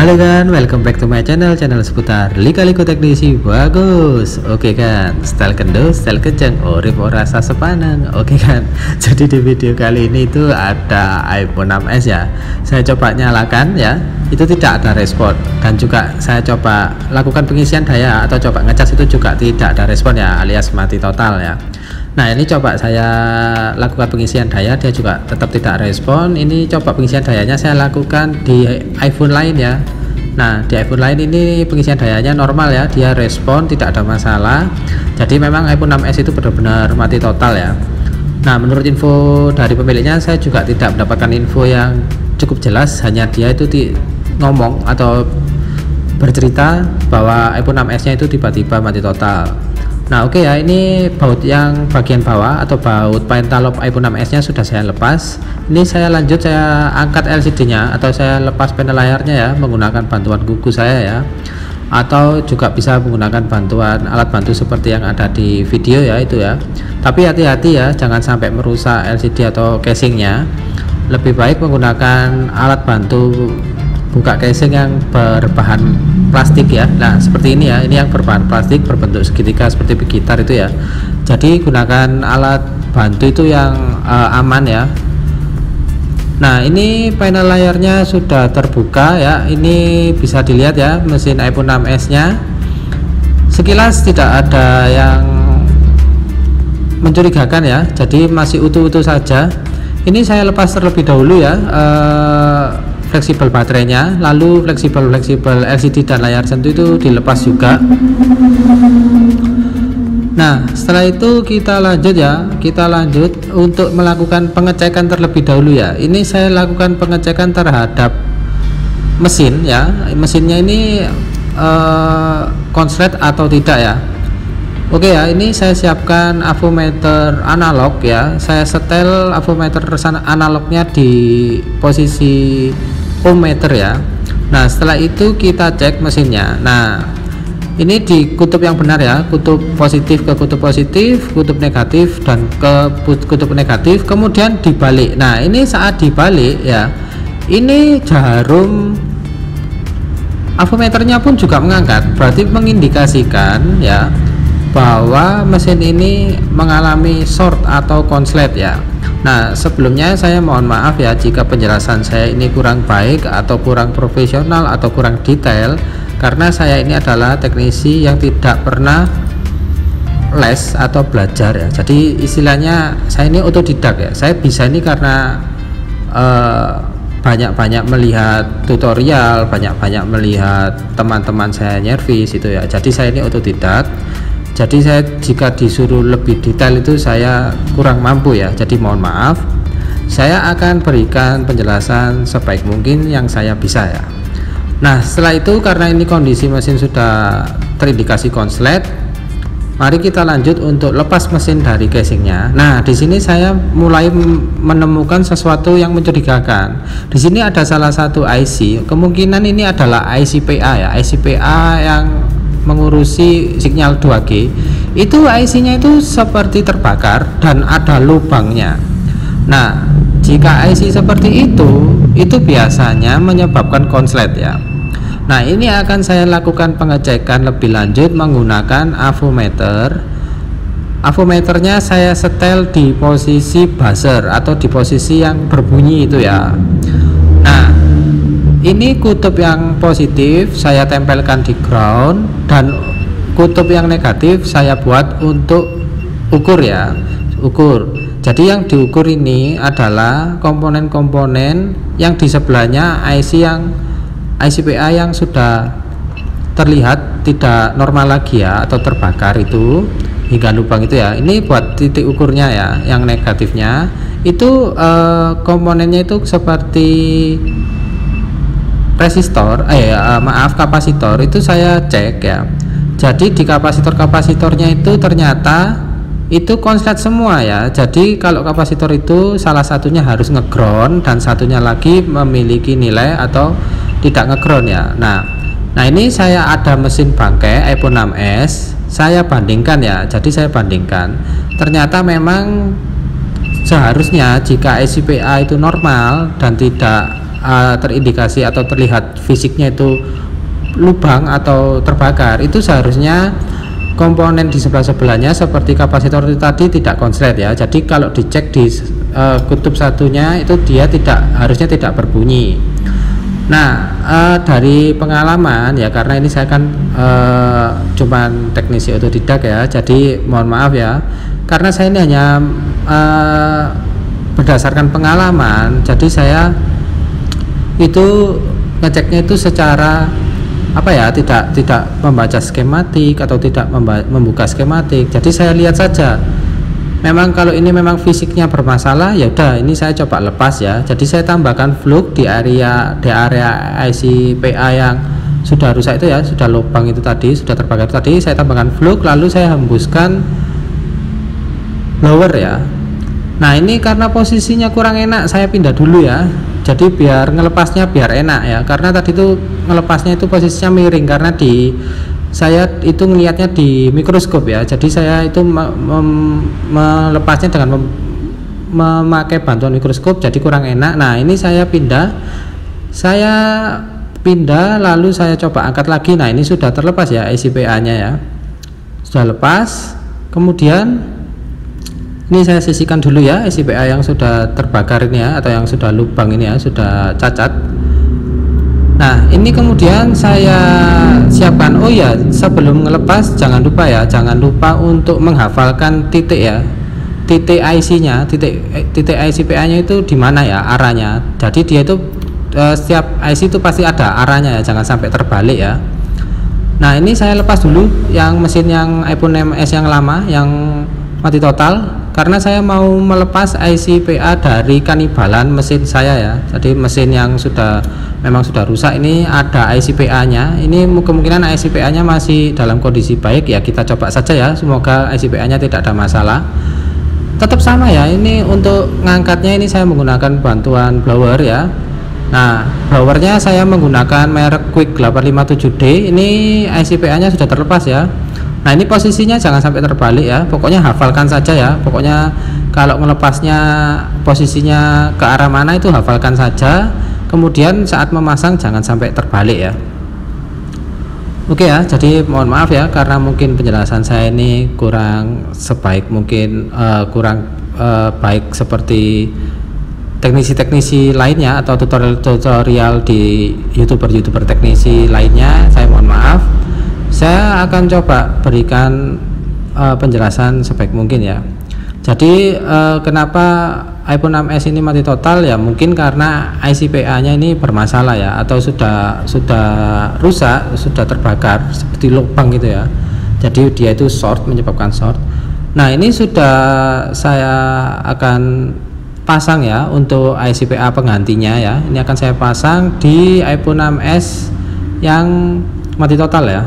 Halo kan, welcome back to my channel seputar lika-liku teknisi bagus. Oke kan, style kendo, style kenceng, urip ora rasa sepaneng. Oke kan, jadi di video kali ini itu ada iPhone 6s ya. Saya coba nyalakan ya, itu tidak ada respon. Dan juga saya coba lakukan pengisian daya atau coba ngecas, itu juga tidak ada respon ya, alias mati total ya. Nah ini coba saya lakukan pengisian daya, dia juga tetap tidak respon. Ini coba pengisian dayanya saya lakukan di iPhone lain ya. Nah di iPhone lain ini pengisian dayanya normal ya, dia respon, tidak ada masalah. Jadi memang iPhone 6s itu benar-benar mati total ya. Nah menurut info dari pemiliknya, saya juga tidak mendapatkan info yang cukup jelas. Hanya dia itu ngomong atau bercerita bahwa iPhone 6s nya itu tiba-tiba mati total. Nah oke ya, ini baut yang bagian bawah atau baut pentalop iPhone 6s nya sudah saya lepas. Ini saya lanjut, saya angkat LCD nya atau saya lepas panel layarnya ya, menggunakan bantuan kuku saya ya, atau juga bisa menggunakan bantuan alat bantu seperti yang ada di video ya itu ya. Tapi hati-hati ya, jangan sampai merusak LCD atau casingnya. Lebih baik menggunakan alat bantu buka casing yang berbahan plastik ya. Nah seperti ini ya, ini yang berbahan plastik berbentuk segitiga seperti gitar itu ya. Jadi gunakan alat bantu itu yang aman ya. Nah ini panel layarnya sudah terbuka ya, ini bisa dilihat ya mesin iPhone 6s nya. Sekilas tidak ada yang mencurigakan ya, jadi masih utuh-utuh saja. Ini saya lepas terlebih dahulu ya fleksibel baterainya, lalu fleksibel LCD dan layar sentuh itu dilepas juga. Nah setelah itu kita lanjut untuk melakukan pengecekan terlebih dahulu ya. Ini saya lakukan pengecekan terhadap mesin ya, mesinnya ini konslet atau tidak ya. Oke ya, ini saya siapkan avometer analog ya, saya setel avometer analognya di posisi ohmmeter ya. Nah setelah itu kita cek mesinnya. Nah ini di kutub yang benar ya, kutub positif ke kutub positif, kutub negatif dan ke kutub negatif, kemudian dibalik. Nah ini saat dibalik ya, ini jarum avometernya pun juga mengangkat, berarti mengindikasikan ya bahwa mesin ini mengalami short atau konslet ya. Nah sebelumnya saya mohon maaf ya jika penjelasan saya ini kurang baik atau kurang profesional atau kurang detail, karena saya ini adalah teknisi yang tidak pernah les atau belajar ya. Jadi istilahnya saya ini otodidak ya. Saya bisa ini karena banyak-banyak melihat tutorial, banyak-banyak melihat teman-teman saya nyervis itu ya. Jadi saya ini otodidak. Jadi saya jika disuruh lebih detail itu saya kurang mampu ya, jadi mohon maaf. Saya akan berikan penjelasan sebaik mungkin yang saya bisa ya. Nah setelah itu, karena ini kondisi mesin sudah terindikasi konslet, mari kita lanjut untuk lepas mesin dari casingnya. Nah di sini saya mulai menemukan sesuatu yang mencurigakan. Di sini ada salah satu IC, kemungkinan ini adalah IC PA ya, IC PA yang mengurusi sinyal 2G. Itu IC-nya itu seperti terbakar dan ada lubangnya. Nah jika IC seperti itu biasanya menyebabkan konslet ya. Nah ini akan saya lakukan pengecekan lebih lanjut menggunakan avometer. Avometernya saya setel di posisi buzzer atau di posisi yang berbunyi itu ya. Nah ini kutub yang positif saya tempelkan di ground, dan kutub yang negatif saya buat untuk ukur ya, ukur. Jadi yang diukur ini adalah komponen-komponen yang di sebelahnya IC PA yang sudah terlihat tidak normal lagi ya, atau terbakar itu hingga lubang itu ya. Ini buat titik ukurnya ya, yang negatifnya itu komponennya itu seperti resistor, kapasitor itu saya cek ya. Jadi di kapasitornya itu ternyata itu konslet semua ya. Jadi kalau kapasitor itu salah satunya harus ngeground dan satunya lagi memiliki nilai atau tidak ngeground ya. Nah ini saya ada mesin bangkai iPhone 6s, saya bandingkan ya. Jadi saya bandingkan, ternyata memang seharusnya jika IC PA itu normal dan tidak terindikasi atau terlihat fisiknya itu lubang atau terbakar, itu seharusnya komponen di sebelah-sebelahnya seperti kapasitor itu tadi tidak konslet ya. Jadi kalau dicek di kutub satunya itu dia harusnya tidak berbunyi. Nah dari pengalaman ya, karena ini saya kan cuman teknisi otodidak ya, jadi mohon maaf ya, karena saya ini hanya berdasarkan pengalaman. Jadi saya itu ngeceknya itu secara apa ya, tidak membaca skematik atau tidak membuka skematik. Jadi saya lihat saja, memang kalau ini memang fisiknya bermasalah, ya udah ini saya coba lepas ya. Jadi saya tambahkan flux di area IC PA yang sudah rusak itu ya, sudah lubang itu tadi, sudah terbakar tadi, saya tambahkan flux, lalu saya hembuskan blower ya. Nah ini karena posisinya kurang enak, saya pindah dulu ya. Jadi biar ngelepasnya biar enak ya, karena tadi itu ngelepasnya itu posisinya miring, karena saya itu ngelihatnya di mikroskop ya. Jadi saya itu melepasnya dengan memakai bantuan mikroskop, jadi kurang enak. Nah ini saya pindah lalu saya coba angkat lagi. Nah ini sudah terlepas ya IC PA nya ya, sudah lepas. Kemudian ini saya sisihkan dulu ya IC PA yang sudah terbakar ini ya, atau yang sudah lubang ini ya, sudah cacat. Nah ini kemudian saya siapkan, oh ya sebelum ngelepas jangan lupa untuk menghafalkan titik ya, titik IC nya, titik IC PA nya itu di mana ya arahnya. Jadi dia itu setiap IC itu pasti ada arahnya ya, jangan sampai terbalik ya. Nah ini saya lepas dulu yang mesin yang iPhone 6s yang lama yang mati total, karena saya mau melepas IC PA dari kanibalan mesin saya ya. Jadi mesin yang memang sudah rusak ini ada IC PA nya, ini kemungkinan IC PA nya masih dalam kondisi baik ya, kita coba saja ya, semoga IC PA nya tidak ada masalah. Tetap sama ya, ini untuk ngangkatnya ini saya menggunakan bantuan blower ya. Nah blowernya saya menggunakan merek Quick 857D, ini IC PA nya sudah terlepas ya. Nah ini posisinya jangan sampai terbalik ya, pokoknya hafalkan saja ya. Pokoknya kalau melepasnya posisinya ke arah mana itu hafalkan saja, kemudian saat memasang jangan sampai terbalik ya. Oke ya, jadi mohon maaf ya karena mungkin penjelasan saya ini kurang sebaik mungkin, kurang baik seperti teknisi-teknisi lainnya atau tutorial di youtuber teknisi lainnya. Saya mohon maaf. Saya akan coba berikan penjelasan sebaik mungkin ya. Jadi kenapa iPhone 6s ini mati total ya, mungkin karena IC PA nya ini bermasalah ya, atau sudah rusak, sudah terbakar seperti lubang gitu ya. Jadi dia itu short, menyebabkan short. Nah ini sudah saya akan pasang ya untuk IC PA penggantinya ya. Ini akan saya pasang di iPhone 6s yang mati total ya.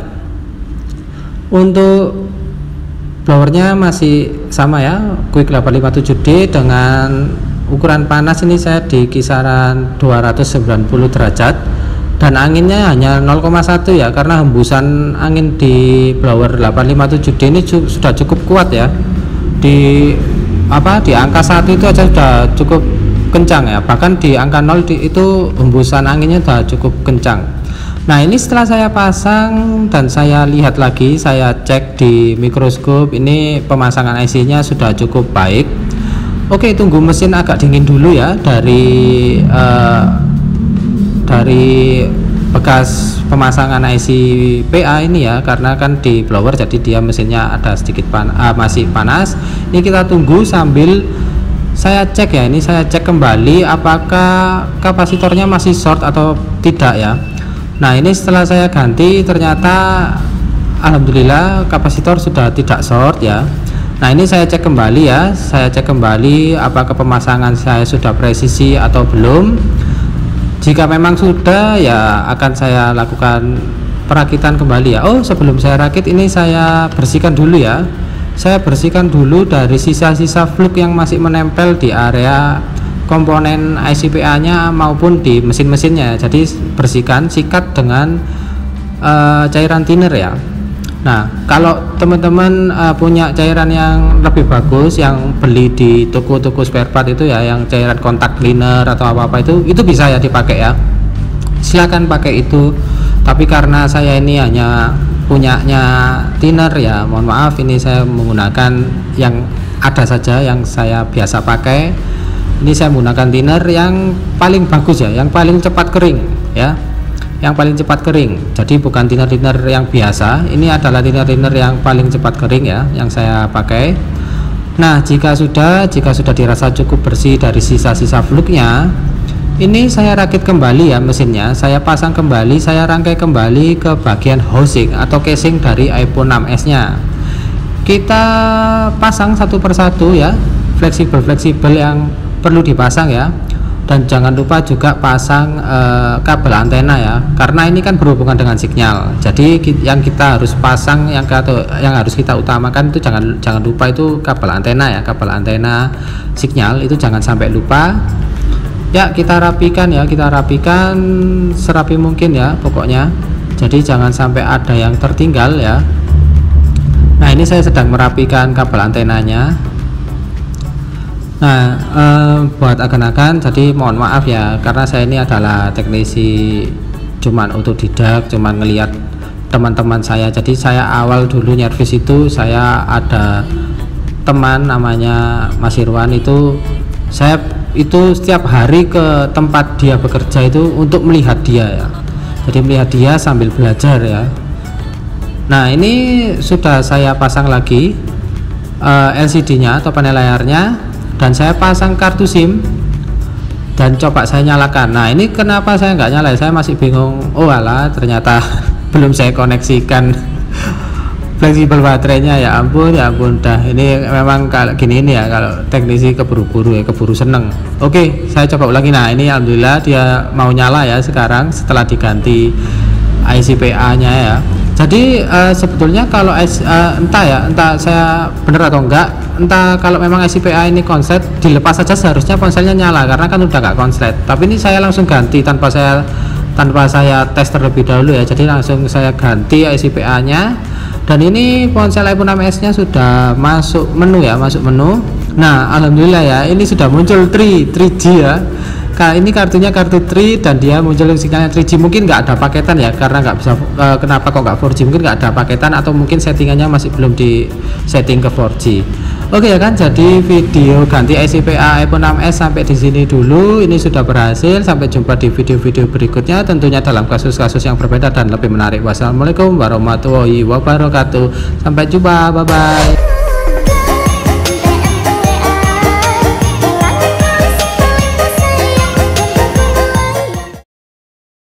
Untuk blowernya masih sama ya, Quick 857D dengan ukuran panas ini saya di kisaran 290 derajat, dan anginnya hanya 0,1 ya, karena hembusan angin di blower 857D ini sudah cukup kuat ya. Di angka 1 itu aja sudah cukup kencang ya, bahkan di angka 0 itu hembusan anginnya sudah cukup kencang. Nah ini setelah saya pasang dan saya lihat lagi, saya cek di mikroskop, ini pemasangan IC nya sudah cukup baik. Oke, tunggu mesin agak dingin dulu ya dari bekas pemasangan IC PA ini ya, karena kan di blower jadi dia mesinnya ada sedikit masih panas. Ini kita tunggu sambil saya cek ya, ini saya cek kembali apakah kapasitornya masih short atau tidak ya. Nah ini setelah saya ganti ternyata alhamdulillah kapasitor sudah tidak short ya. Nah ini saya cek kembali ya, saya cek kembali apakah pemasangan saya sudah presisi atau belum. Jika memang sudah ya akan saya lakukan perakitan kembali ya. Oh sebelum saya rakit ini saya bersihkan dulu ya. saya bersihkan dulu dari sisa-sisa fluk yang masih menempel di area komponen ICPA nya maupun di mesin-mesinnya. Jadi bersihkan, sikat dengan cairan thinner ya. Nah, kalau teman-teman punya cairan yang lebih bagus, yang beli di toko-toko spare part itu ya, yang cairan kontak cleaner atau apa-apa itu bisa ya dipakai ya. Silakan pakai itu. Tapi karena saya ini hanya punyanya thinner ya, mohon maaf, ini saya menggunakan yang ada saja yang saya biasa pakai. Ini saya menggunakan thinner yang paling bagus ya, yang paling cepat kering ya, yang paling cepat kering. Jadi bukan thinner yang biasa, ini adalah thinner yang paling cepat kering ya, yang saya pakai. Nah, jika sudah dirasa cukup bersih dari sisa-sisa fluknya, ini saya rakit kembali ya mesinnya, saya pasang kembali, saya rangkai kembali ke bagian housing atau casing dari iPhone 6s nya. Kita pasang satu persatu ya, fleksibel yang perlu dipasang ya. Dan jangan lupa juga pasang kabel antena ya, karena ini kan berhubungan dengan sinyal. Jadi yang kita harus pasang, yang harus kita utamakan itu jangan lupa itu kabel antena ya, kabel antena sinyal itu jangan sampai lupa ya. Kita rapikan ya, kita rapikan serapi mungkin ya pokoknya, jadi jangan sampai ada yang tertinggal ya. Nah, ini saya sedang merapikan kabel antenanya. Nah, buat akan-akan, jadi mohon maaf ya, karena saya ini adalah teknisi cuman otodidak, cuman ngelihat teman-teman saya. Jadi saya awal dulu nyervis itu, saya ada teman namanya Mas Irwan, itu saya itu setiap hari ke tempat dia bekerja itu untuk melihat dia ya, jadi melihat dia sambil belajar ya. Nah, ini sudah saya pasang lagi LCD nya atau panel layarnya, dan saya pasang kartu SIM dan coba saya nyalakan. Nah, ini kenapa saya nggak nyala, saya masih bingung. Oh alah, ternyata belum saya koneksikan fleksibel baterainya. Ya ampun dah, ini memang kalau gini ini ya, kalau teknisi keburu-buru ya, keburu seneng. Oke, saya coba ulangi. Nah, ini alhamdulillah dia mau nyala ya sekarang setelah diganti ICPA nya ya. Jadi sebetulnya kalau entah saya bener atau enggak, entah kalau memang ICPA ini konslet, dilepas saja seharusnya ponselnya nyala karena kan udah nggak konslet. Tapi ini saya langsung ganti tanpa saya tes terlebih dahulu ya. Jadi langsung saya ganti ICPA nya, dan ini ponsel iPhone 6s nya sudah masuk menu ya, masuk menu. Nah, alhamdulillah ya, ini sudah muncul 3G ya. Ini kartunya kartu 3 dan dia muncul sinyalnya 3G. Mungkin nggak ada paketan ya, karena nggak bisa kenapa kok nggak 4G, mungkin nggak ada paketan atau mungkin settingannya masih belum di setting ke 4G. Oke ya kan, jadi video ganti ICPA iPhone 6s sampai di sini dulu. Ini sudah berhasil. Sampai jumpa di video-video berikutnya, tentunya dalam kasus-kasus yang berbeda dan lebih menarik. Wassalamualaikum warahmatullahi wabarakatuh. Sampai jumpa, bye bye.